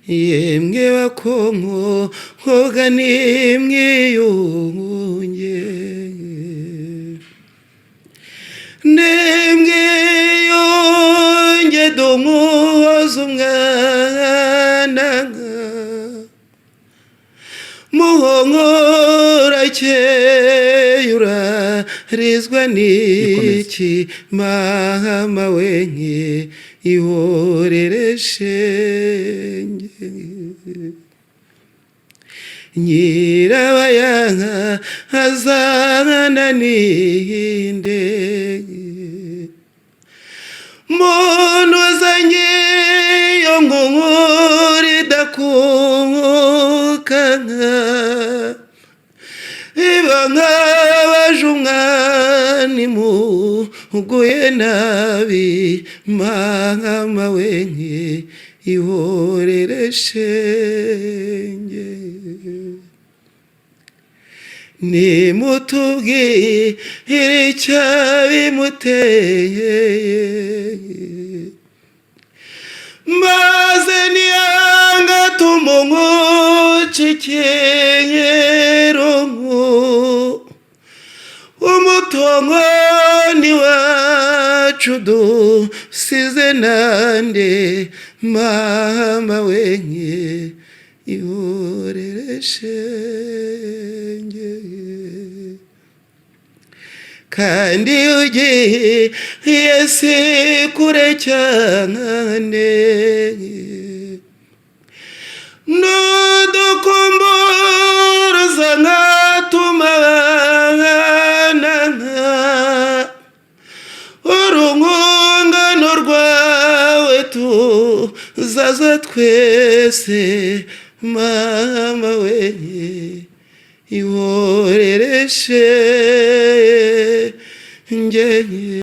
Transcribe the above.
yemwe bakonkoga nimwiyunge nemwiyunge dumuhoza umwana muhonkora cyeyura rizwa n'iki mama wenke ihorere shenge nyirabayanka azana ninde muntu uzanye iyo nkongoro idakungukanka iba nk'abaje umwani muguye nabi mama wenke ihorere shenge nimutubwire icyabimuteye maze niyanga tumunguce ikenyero umutongoni wacu dusize nande mama wenke ihorere shenge kandi ugiye si kure cyane nudukumburuza nkatumana urungungano rwawe tuzaza twese mama wenke ihorere shenge